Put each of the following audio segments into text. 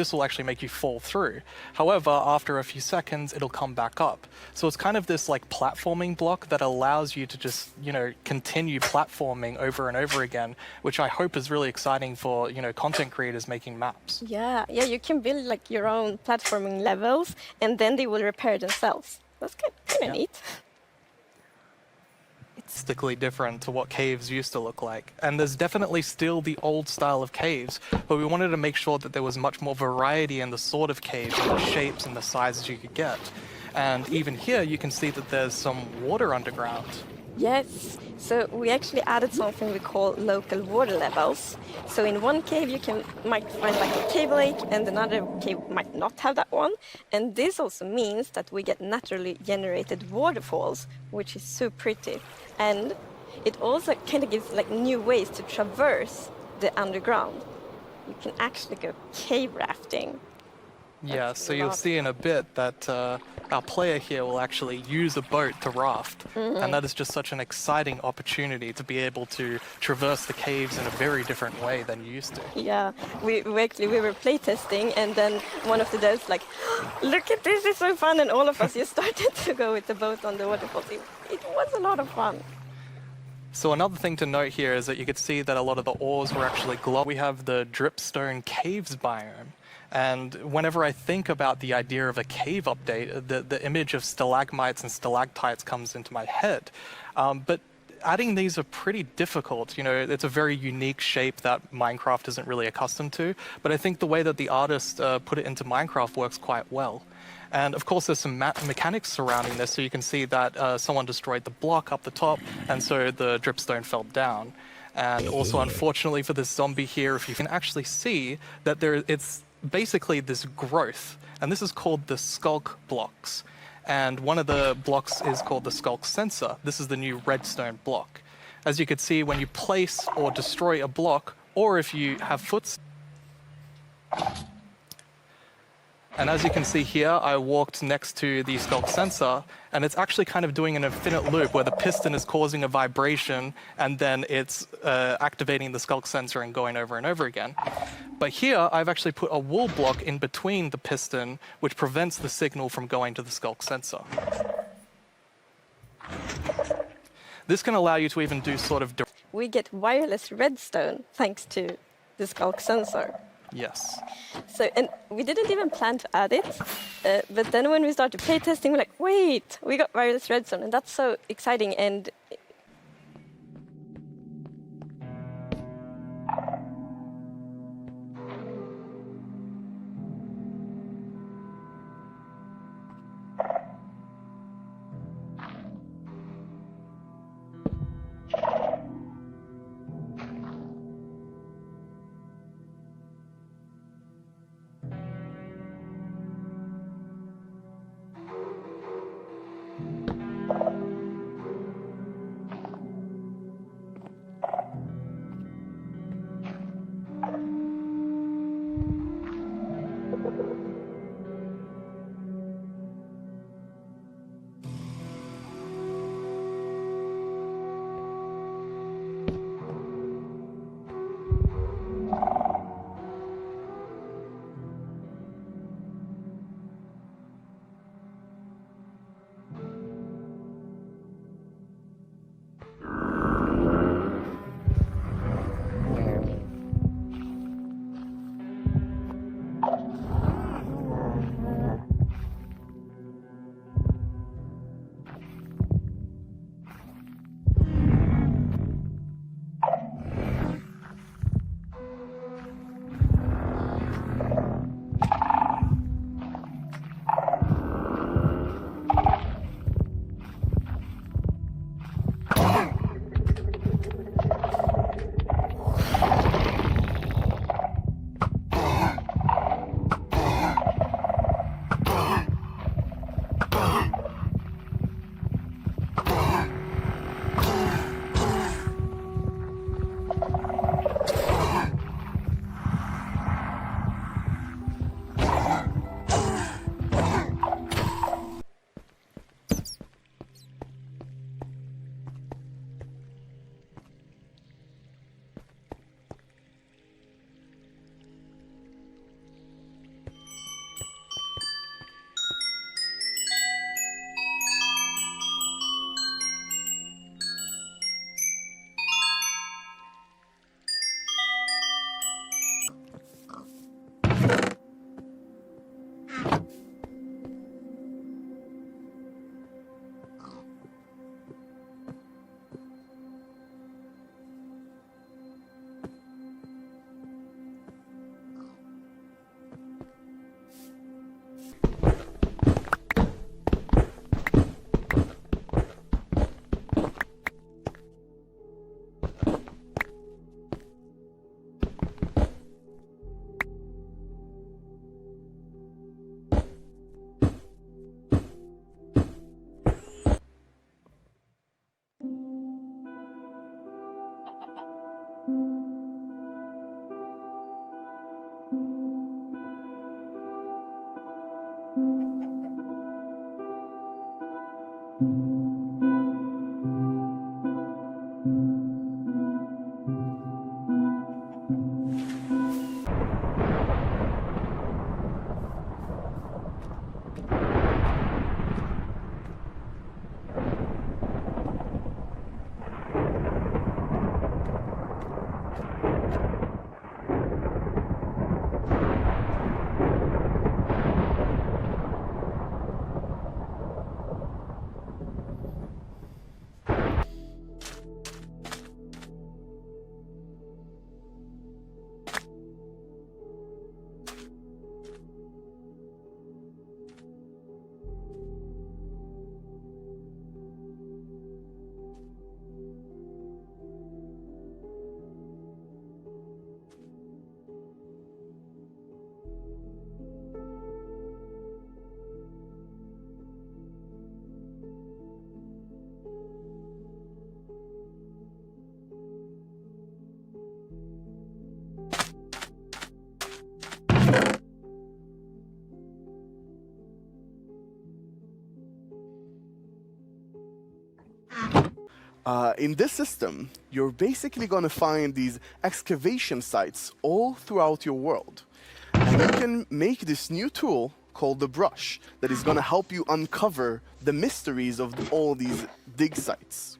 this will actually make you fall through. However, after a few seconds, it'll come back up. So it's kind of this like platforming block that allows you to just, continue platforming over and over again, which I hope is really exciting for, content creators making maps. Yeah, you can build like your own platforming levels, and then they will repair themselves. That's kind of neat. It's drastically different to what caves used to look like. And there's definitely still the old style of caves, but we wanted to make sure that there was much more variety in the sort of caves and the shapes and the sizes you could get. And even here, you can see that there's some water underground. Yes, so we actually added something we call local water levels. So in one cave might find like a cave lake, and another cave might not have that one. And this also means that we get naturally generated waterfalls, which is so pretty. And it also kind of gives like new ways to traverse the underground. You can actually go cave rafting. Yeah, so you'll see in a bit that our player here will actually use a boat to raft. And that is just such an exciting opportunity to be able to traverse the caves in a very different way than you used to. Yeah, we were playtesting, and then one of the devs like, look at this, it's so fun, and all of us just started to go with the boat on the waterfall. It was a lot of fun. So another thing to note here is that you could see that a lot of the ores were actually glowing. We have the dripstone caves biome. And whenever I think about the idea of a cave update, the image of stalagmites and stalactites comes into my head. But adding these are pretty difficult. It's a very unique shape that Minecraft isn't really accustomed to. But I think the way that the artist put it into Minecraft works quite well. And of course, there's some mechanics surrounding this. So you can see that someone destroyed the block up the top, and so the dripstone fell down. And also, unfortunately for this zombie here, if you can actually see that it's basically this growth, and this is called the skulk blocks. And one of the blocks is called the skulk sensor. This is the new redstone block. As you can see, when you place or destroy a block, or if you have footsteps. And as you can see here, I walked next to the skulk sensor, and it's actually kind of doing an infinite loop where the piston is causing a vibration, and then it's activating the skulk sensor and going over and over again. But here, I've actually put a wool block in between the piston, which prevents the signal from going to the skulk sensor. This can allow you to even do sort of... We get wireless redstone thanks to the skulk sensor. Yes. So, and we didn't even plan to add it, but then when we started playtesting, we're like, wait, we got wireless redstone, and that's so exciting. And In this system, you're basically going to find these excavation sites all throughout your world. And you can make this new tool called the brush that is going to help you uncover the mysteries of all these dig sites.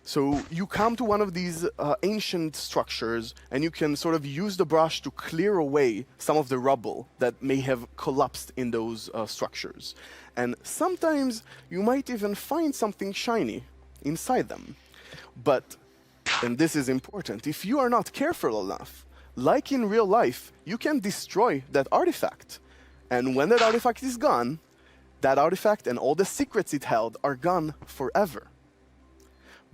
So you come to one of these ancient structures and you can sort of use the brush to clear away some of the rubble that may have collapsed in those structures. And sometimes you might even find something shiny inside them. But, and this is important, if you are not careful enough, like in real life, you can destroy that artifact. And when that artifact is gone, that artifact and all the secrets it held are gone forever.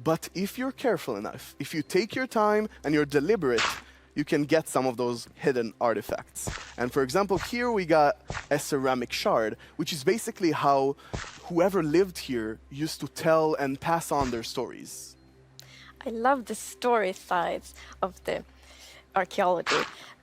But if you're careful enough, if you take your time and you're deliberate, you can get some of those hidden artifacts. And for example, here we got a ceramic shard, which is basically how whoever lived here used to tell and pass on their stories. I love the story sides of the archaeology,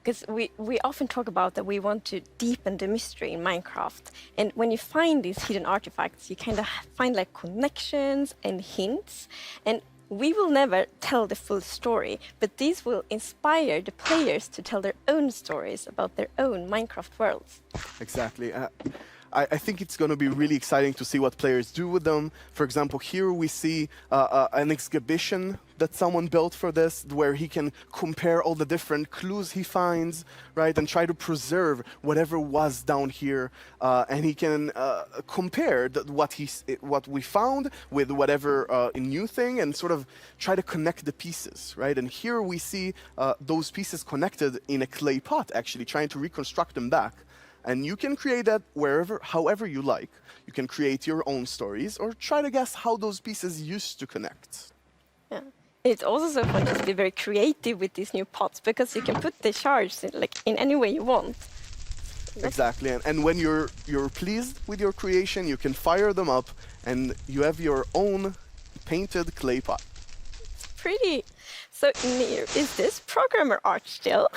because we often talk about that we want to deepen the mystery in Minecraft. And when you find these hidden artifacts, you kind of find like connections and hints. And we will never tell the full story, but these will inspire the players to tell their own stories about their own Minecraft worlds. Exactly. I think it's going to be really exciting to see what players do with them. For example, here we see an exhibition that someone built for this, where he can compare all the different clues he finds, right, and try to preserve whatever was down here, and he can compare what we found with whatever new thing, and sort of try to connect the pieces, right? And here we see those pieces connected in a clay pot, actually trying to reconstruct them back. And you can create that however you like. You can create your own stories or try to guess how those pieces used to connect. Yeah. It's also so fun to be very creative with these new pots, because you can put the shards in any way you want. Exactly. And when you're pleased with your creation, you can fire them up and you have your own painted clay pot. Pretty. So, Nir, is this programmer art still?